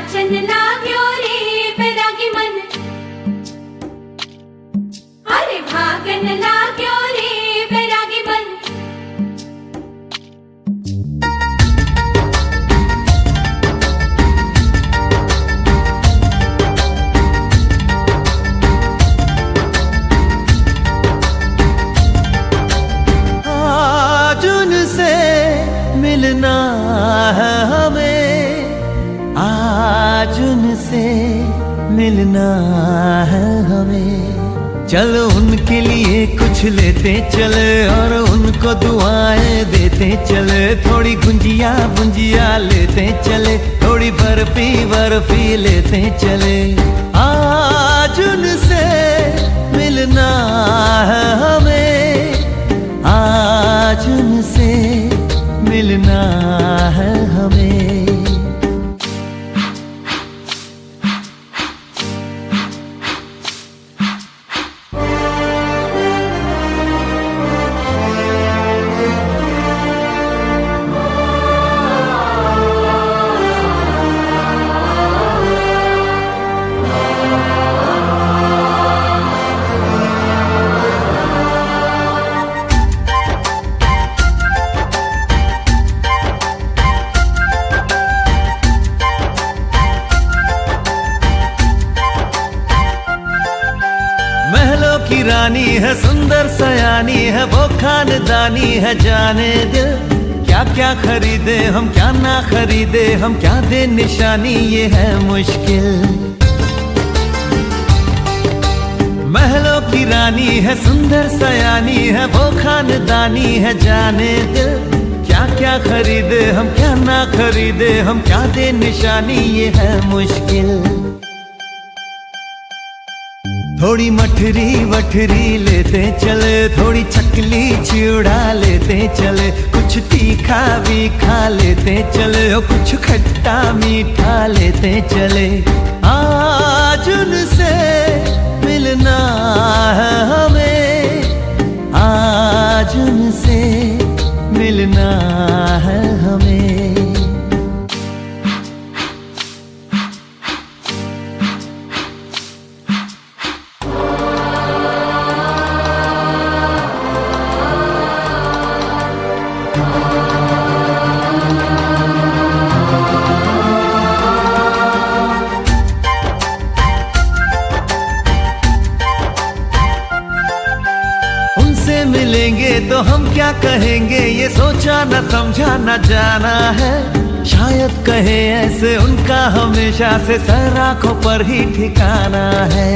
नाचन लाग्यो रे बैरागी मन, अरे भागन लाग्यो रे बैरागी मन। आज उनसे मिलना है हमें, आज उनसे मिलना है हमें। चलो उनके लिए कुछ लेते चले और उनको दुआएं देते चले। थोड़ी गुंजिया गुंजिया लेते चले, थोड़ी बर्फी बर्फी लेते चले। आज उनसे मिलना है हमें, आज उनसे मिलना है हमें। महलों की रानी है, सुंदर सयानी है, वो खानदानी है। जाने दिल क्या क्या खरीदे हम, क्या ना खरीदे हम, क्या दे निशानी, ये है मुश्किल। महलों की रानी है, सुंदर सयानी है, वो खानदानी है। जाने दिल क्या क्या खरीदे हम, क्या ना खरीदे हम, क्या दे निशानी, ये है मुश्किल। थोड़ी मठरी वठरी लेते चले, थोड़ी चकली चिड़ा लेते चले। कुछ तीखा भी खा लेते चले और कुछ खट्टा मीठा लेते चले। आज उनसे मिलना है हमें, आज उनसे मिलना है हमें। उनसे मिलेंगे तो हम क्या कहेंगे, ये सोचा न समझा न जाना है। शायद कहे ऐसे उनका हमेशा से सर आंखों पर ही ठिकाना है।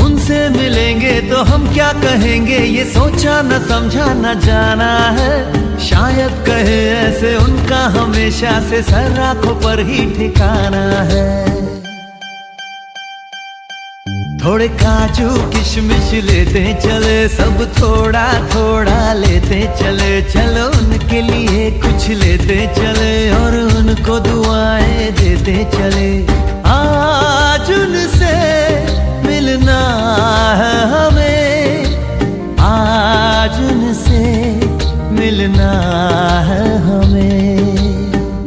उनसे मिलेंगे तो हम क्या कहेंगे, ये सोचा न समझा न जाना है। शायद कहे ऐसे उनका हमेशा से सर आंखों पर ही ठिकाना है। थोड़े काजू किशमिश लेते चले, सब थोड़ा थोड़ा लेते चले। चलो उनके लिए कुछ लेते चले और उनको दुआएं देते चले। आज उनसे मिलना है हमें, आज उनसे मिलना है हमें।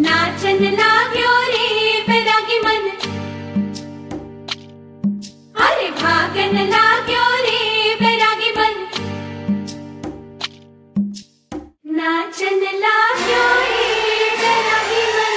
नाचन लाग्यो रे बैरागी मन, अरे भागन लाग्यो रे बैरागी मन। नाचन लाग्यो रे बैरागी मन।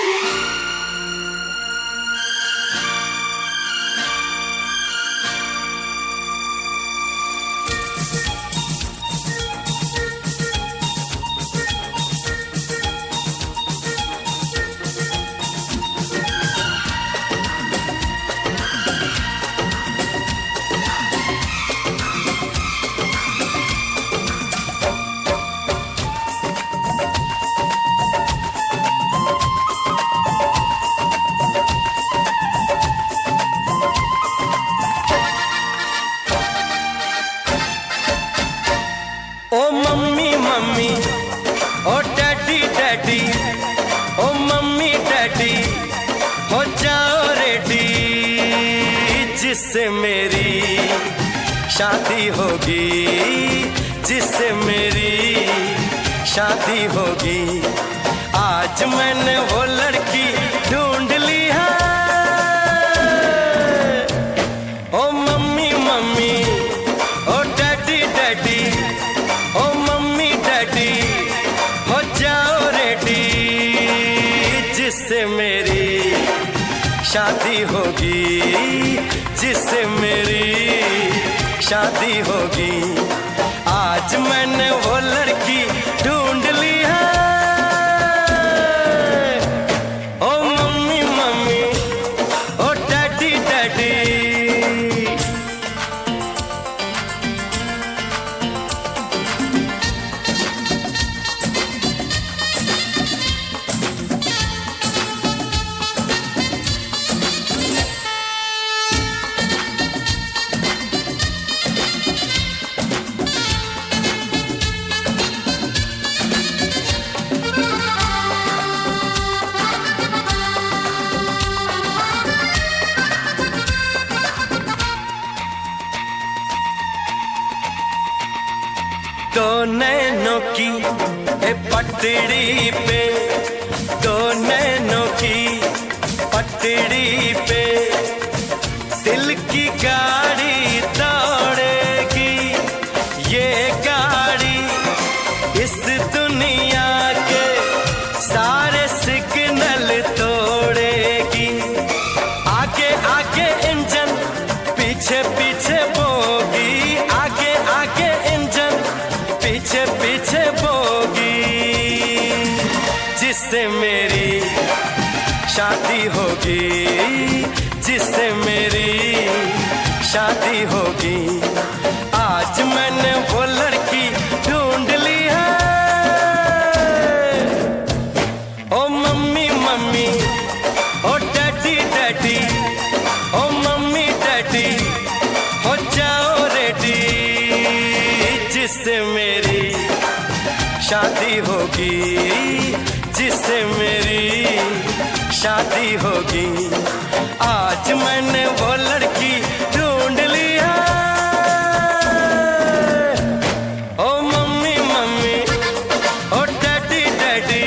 ओ मम्मी मम्मी, ओ डैडी डैडी, ओ मम्मी डैडी, हो जाओ रेडी, जिससे मेरी शादी होगी, जिससे मेरी शादी होगी। आज मैंने वो जिससे मेरी शादी होगी, जिससे मेरी शादी होगी। आज मैंने वो लड़की ढूंढ ली है। ओ मम्मी मम्मी, ओ डैडी डैडी। दो नैनों की पटड़ी पे, दो नैनों की पटड़ी पे दिल की गाड़ी दौड़ेगी। ये गाड़ी इस दुनिया के सारे सिग्नल तोड़ेगी। आगे आगे इंजन, पीछे पीछे बोगी। आगे आगे इंजन, पीछे पीछे बोगी। जिससे मेरी शादी होगी, जिससे मेरी शादी होगी। आज मैंने वो लड़की ढूंढ ली है। ओ मम्मी मम्मी, ओ डैडी डैडी। ओ मम्मी डैडी, हो जाओ रेडी। जिससे मेरी शादी होगी, जिससे मेरी शादी होगी। आज मैंने वो लड़की ढूंढ ली है। ओ मम्मी मम्मी, ओ डैडी डैडी।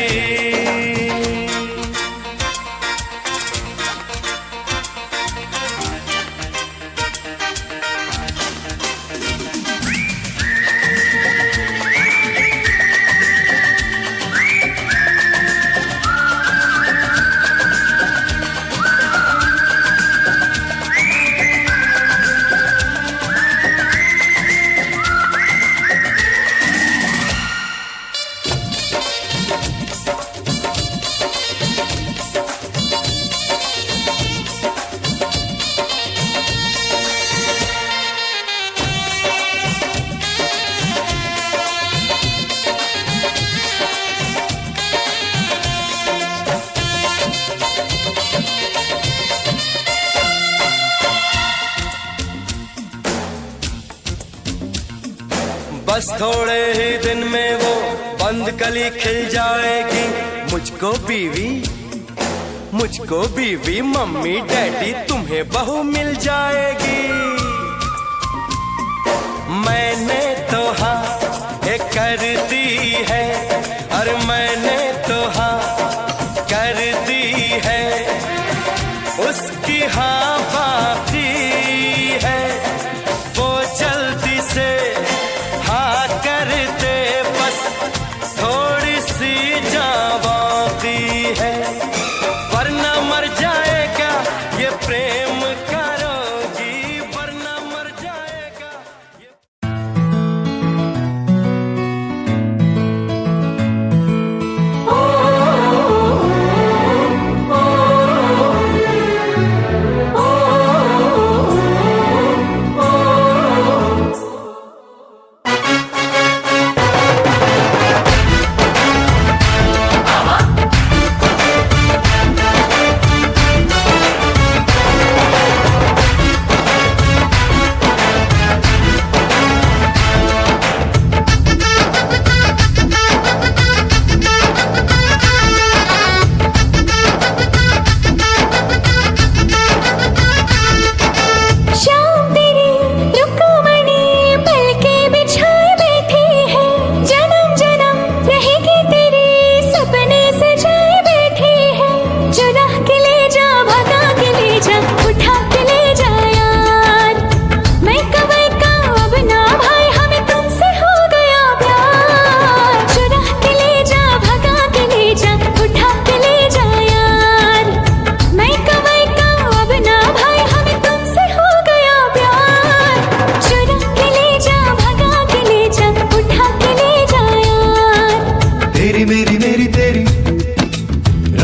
बस थोड़े ही दिन में वो बंद कली खिल जाएगी। मुझको बीवी, मुझको बीवी, मम्मी डैडी तुम्हें बहू मिल जाएगी। मैंने तो हाँ कर दी है, अरे मैंने तो हाँ कर दी है। उसकी हाँ बाकी है, वो जल्दी से हाँ कर दे। बस थोड़ी सी जान बाकी है, वरना मर जाएगा ये प्रेम का रोगी, वरना मर जाएगा ये। ओ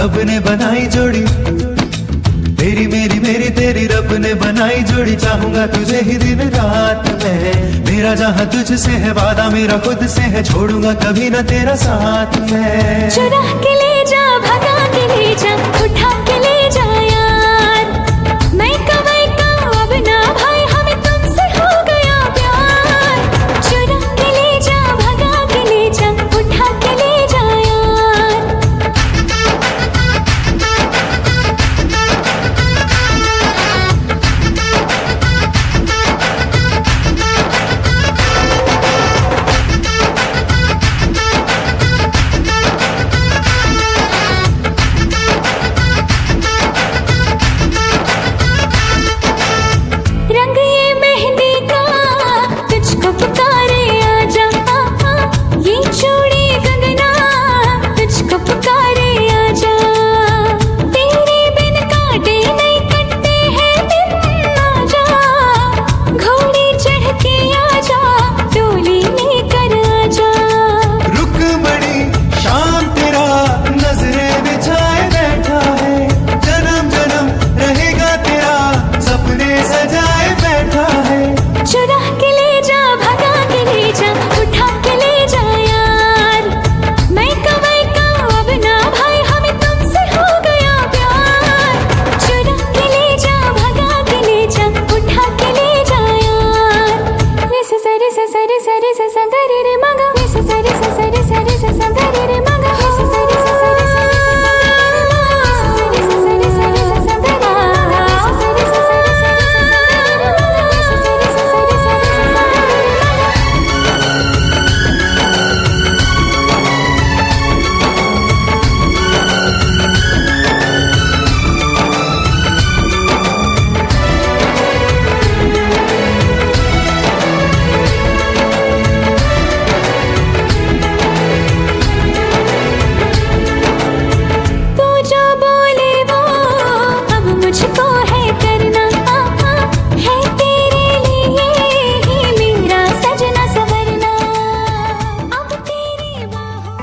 रब ने बनाई जोड़ी, तेरी मेरी मेरी तेरी रब ने बनाई जोड़ी। चाहूंगा तुझे ही दिन रात में, मेरा जहाँ तुझसे है वादा मेरा खुद से है, छोड़ूंगा कभी ना तेरा साथ में। चुरा के ले जा, भगा के ले जा, उठा के ले जा यार। मैं कमाई का अब ना भाई, हमें तुमसे हो गया प्यार। चुरा के ले जा, भगा के ले जा, उठा के ले जा यार। रंग ये मेहंदी का तुझको पुकारे आजा, ये चूड़ी कंगना तुझको पुकारे आजा। तेरे बिन काटे नहीं कटते हैं दिन, आजा घोड़ी चढ़ के आजा, डोली लेकर आजा। रुक बड़ी शाम तेरा नजरें बिछाए बैठा है, जन्म जन्म रहेगा तेरा सपने सजाए बैठा है। चुरा के ले जा, भगा के ले जा, उठा के ले जा यार। मैं कमाई का अब ना भाई, हमें तुमसे हो गया प्यार। चुरा के ले जा, भगा के ले जा, उठा के ले जा यार। रे सा सा रे सा सा रे सा रे सा सा गा रे रे मा गा, रे सा सा रे सा सा रे सा रे सा सा गा रे रे मा गा, रे सा सा रे सा सा रे सा रे सा सा गा रे रे मा गा, रे सा सा रे सा सा रे सा सा गा रे रे मा गा, रे सा सा रे सा सा रे सा रे सा सा गा रे रे मा गा, रे सा सा रे सा सा रे सा सा गा रे रे मा तू जो बोले वो अब मुझको है करना, है तेरे लिए ही मेरा सजना संवरना। अब तेरी बाहों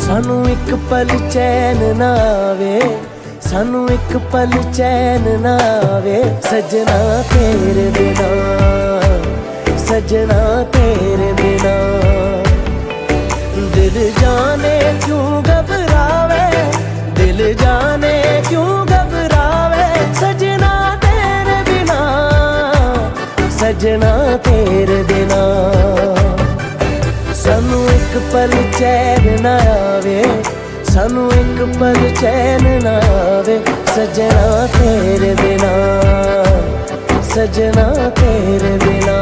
सानू एक पल चैन ना आवे, सानू एक पल चैन ना आवे, सजना तेरे बिना, सजना तेरे बिना। दिल जाने क्यों घबरावे, दिल जाने क्यों घबरावे, सजना तेरे बिना, सजना तेरे बिना। सानू एक पल चैन ना आवे, सानू एक पल चैन ना आवे, सजना तेरे बिना, सजना तेरे बिना।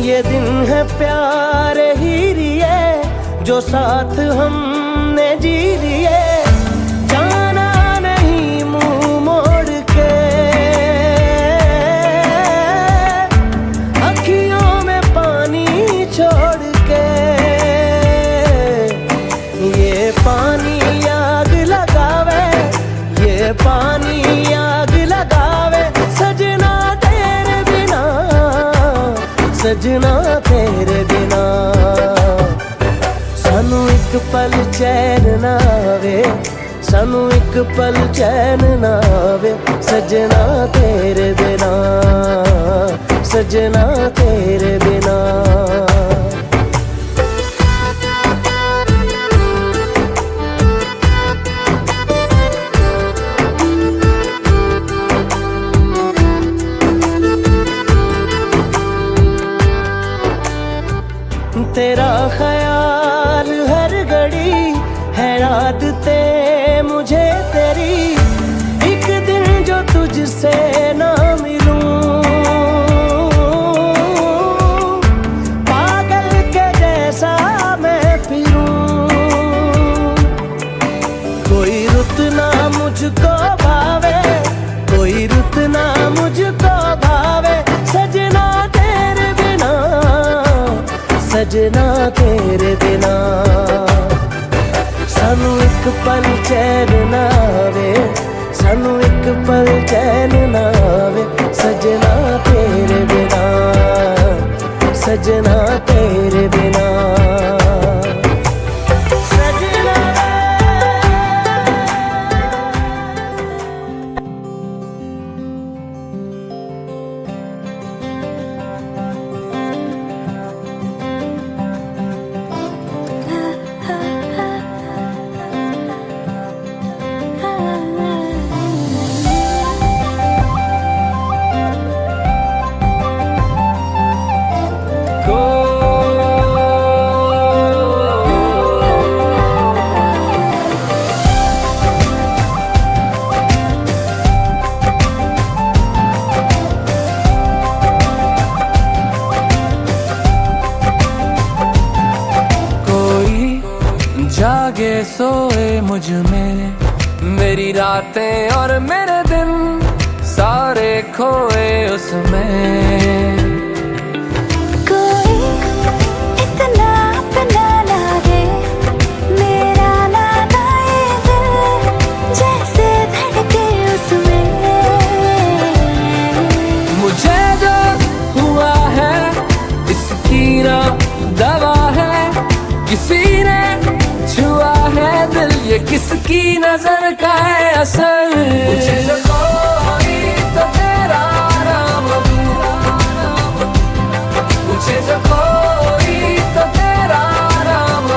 ये दिन है प्यारे ही रिए, जो साथ हमने जी लिए, जाना नहीं मुंह मोड़ के, अखियों में पानी छोड़ के। ये पानी आग लगावे, ये पानी आग लगावे, सजना तेरे बिना, सजना तेरे बिना। सानू एक पल चैन ना आवे, सानू एक पल चैन ना आवे, सजना तेरे बिना, सजना तेरे बिना। तेरा ख्याल हर घड़ी है, आदतें मुझे तेरी, एक दिन जो तुझ तुझसे ना मिलूं, पागल के जैसा मैं फिरूं। कोई रुत ना मुझको भावे, कोई रुत ना मुझको भावे, सजना तेरे बिना, सजना तेरे बिना। सानू एक पल चैन ना आवे, सानू एक पल चैन ना आवे, सजना तेरे बिना, सजना तेरे बिना। जागे सोए मुझ में, मेरी रातें और मेरे दिन सारे खोए उसमें। कोई इतना अपना लागे, मेरा नाता ये दिल जैसे धड़के उसमें। मुझे जो हुआ है इसकी ना दवा है, किसी ने छुआ है दिल, ये किसकी नजर का है असर। मुझे जो कोई तो तेरा नाम, मुझे जो कोई तो तेरा नाम,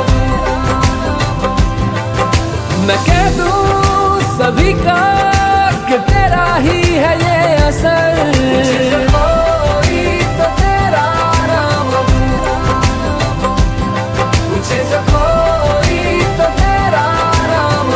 मैं कह दूं सभी का कि तेरा ही है ये असर। मुझे जो कोई तो तेरा नाम, मुझे जो कोई तो तेरा नाम।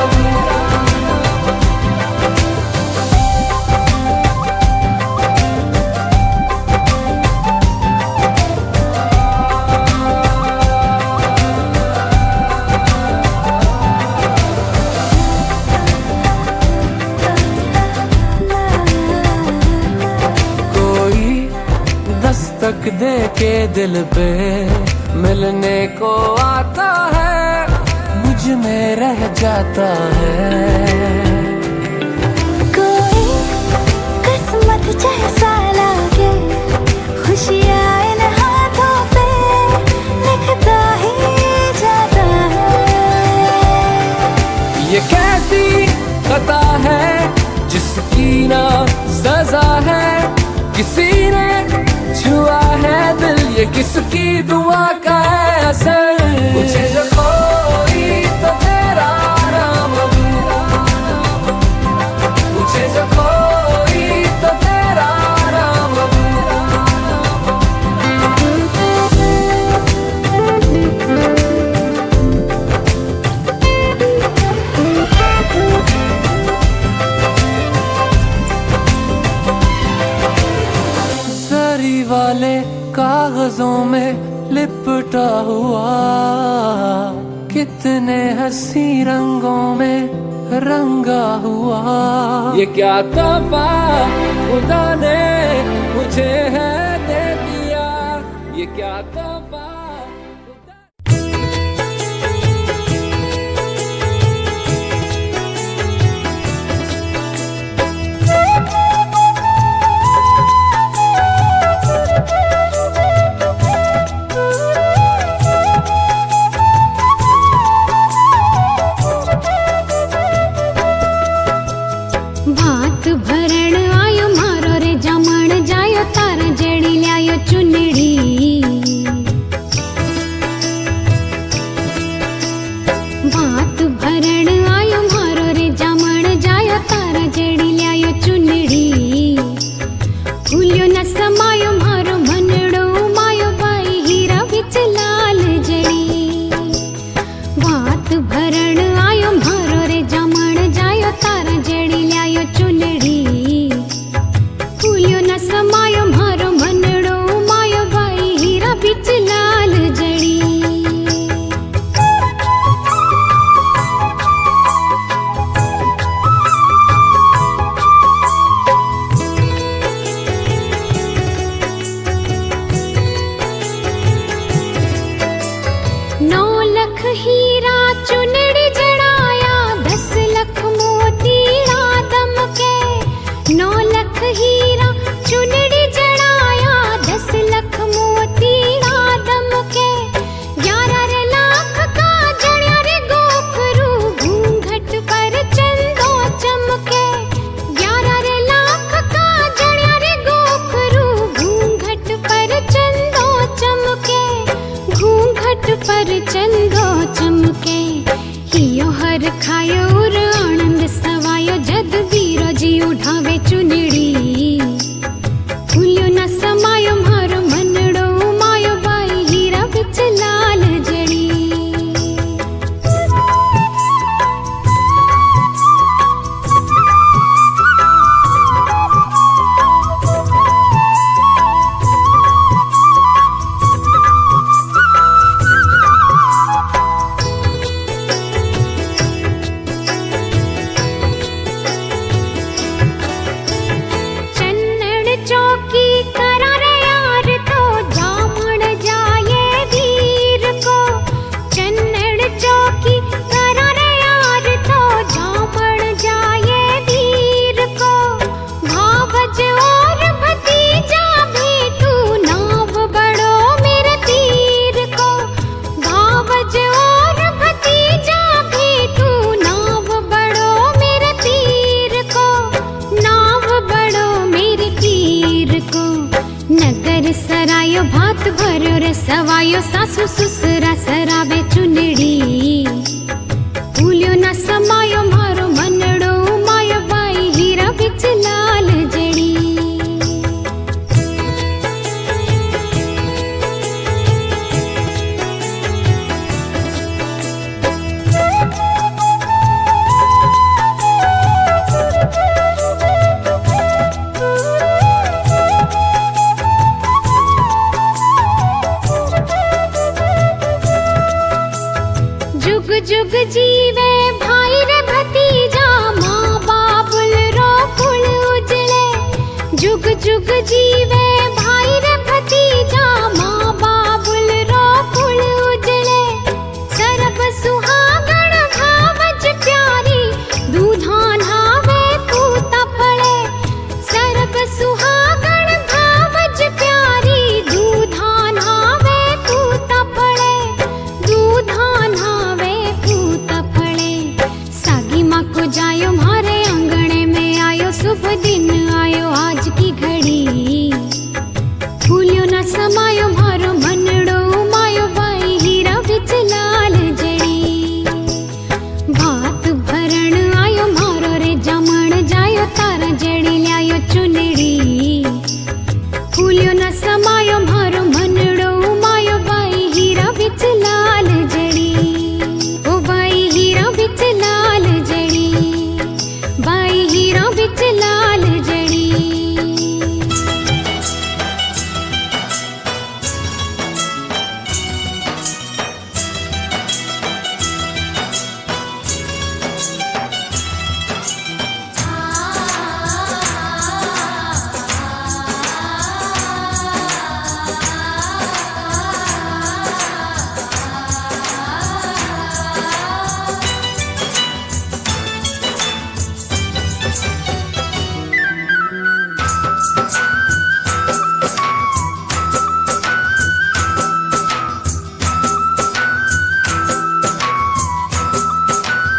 कोई दस्तक दे के दिल पे मिलने को आता है, मुझ में रह जाता है। कोई किस्मत जैसा लागे, खुशियाँ इन हाथों पे लिखता ही जाता है। ये कैसी खता है जिसकी ना सजा है, किसी ने छुआ है दिल, ये किसकी दुआ का है असर। मुझे जो कोई तो तेरा नाम, मुझे जो कोई तो तेरा नाम। सरी वाले कागजों में लिपटा हुआ, कितने हंसी रंगों में रंगा हुआ। ये क्या तोहफा खुदा ने मुझे है दे दिया, ये क्या तोहफा। भात भरण आयो मारो रे जमण जायो, तारा जड़ी ल्यायो चुनड़ी। सवायो सासू सुसरा सरावे चुनड़ी भूल्यो न समायो मारो मनड़ो मायो बाई हीरा बिच लाल जड़ी जुग जुग जीवे भाई रे भतीजा माँ बाबुल रो कुल उजले जुग जुग जीवे भाई रे भतीजा माँ बाबुल रो कुल उजले सरब सुहागण भावज प्यारी दूधान हावे पूता फले सरब सुहागण भावज प्यारी दूधान हावे पूता फले दूधान हावे पूता फले सागी माँ को जायो मारे आंगणे में आयो शुभ दिन आयो आज की घड़ी भूल्यो न समायो मारो मनड़ो मायो बाई हीरा बिच लाल जड़ी भात भरण आयो मारो रे जमण जायो तारा जड़ी ल्यायो चुनड़ी भूल्यो न समायो मारो मनड़ो मायो बाई हीरा बिच लाल जड़ी ओ बाई हीरा बिच लाल जड़ी बाई हीरा बिच लाल जड़ी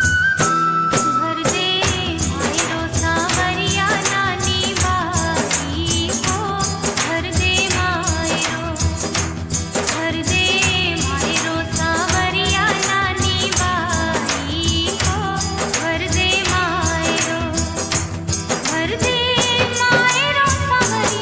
भर दे मायरो सावरिया नानी बाई को भर दे मायरो सावरिया नानी बाई को भर दे मायरो सावरिया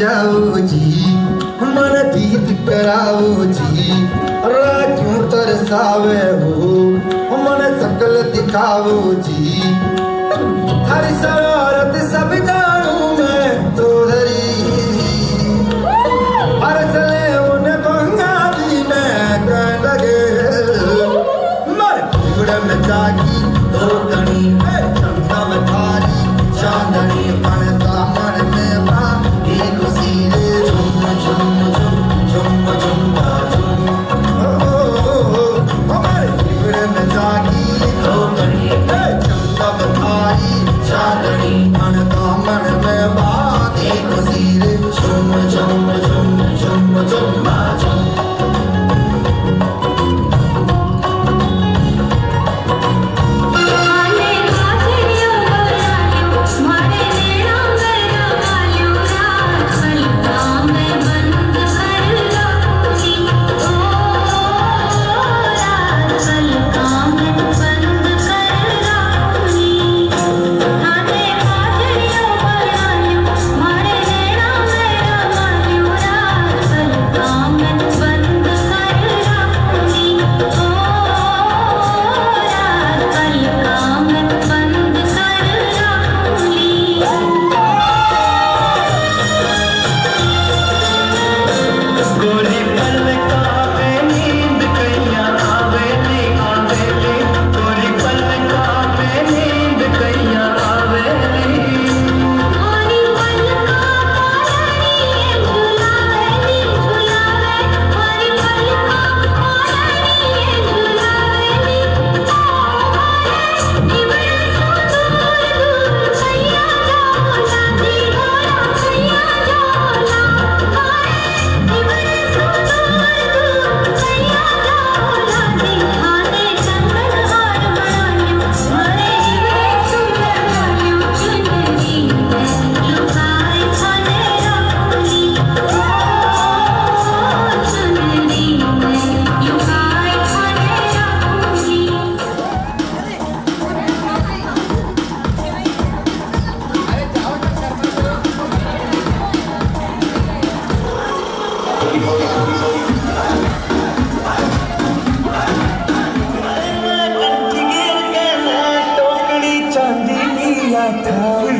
जाओ जी, मन दीद कराओ जी, क्यों तरसावे हो, मन सकल दिखाओ जी। हर शरारत सब जानू मैं तो धरी, अरसले उन बंगाली में कह लगे, मर बिगड़ में जागी दो कणी, चमका में थारी चांदनी, मन दामन में बा एक सीरे झुम झुम झुम झुम झुम झुम। मर बिगड़ में जागी दो कणी, चमका में थारी चांदनी, मन दामन में बा एक सीरे झुम झुम झुम झुम झुम झुम।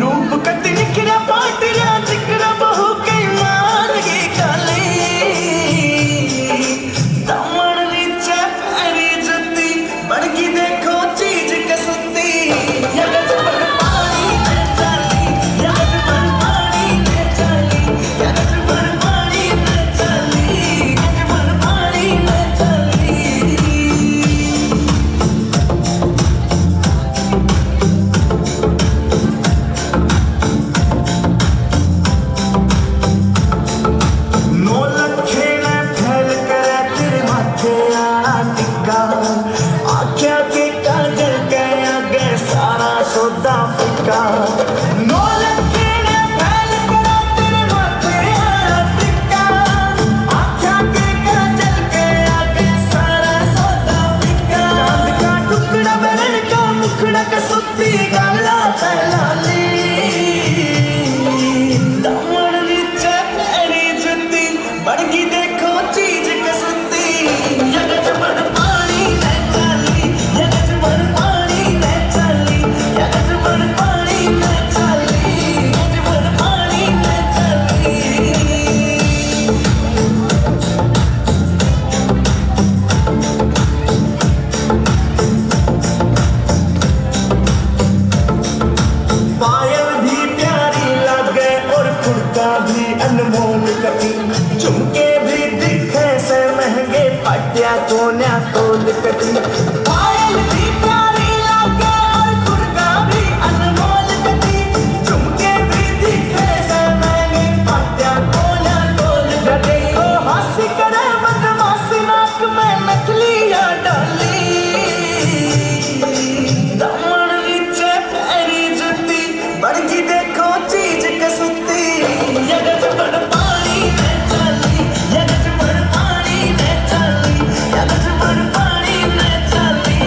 रूप कति निखरा पाटिया जिक्र बहु कई मान गे काले, दमन नीचे पैरी जती बड़की देखो चीज कसती, यगज पर पानी में चली, यगज पर पानी में चली, यगज पर पानी में चली, यगज पर पानी में चली। आख्या के काजल गया गे सारा सौदा फिका, नौलख खेड़े फैल करा तेरे माथे आया टिक्का, आख्या के काजल गया गे सारा सौदा फिका। चांद का टुकड़ा बरन का मुखड़ा कसुती गाला पहला ली, दमन नीचे पैरी जुती बड़गी देखो चीज कसुती, यगज बड़ पानी में चली, यगज बड़ पानी में चली, यगज बड़ पानी में चली, यगज बड़ पानी में चली। पायल भी प्यारी लगे और कुर्ता भी अनमोल कटी, झुमके भी दिखे से महंगे पाटिया कोन्या तोल कटी। पायल भी प्यारी लगे और कुर्ता भी अनमोल कटी, झुमके भी दिखे से महंगे पाटिया कोन्या तोल कटी। ओ हंसी करे बदमाशी नाक में नकलियां डाली, दमन नीचे पैरी जुती बड़गी देखो चीज कसुती, यगज बड़ पानी में चली, यगज बड़ पानी में चली, यगज बड़ पानी में चली,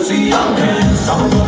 सी आंखें सब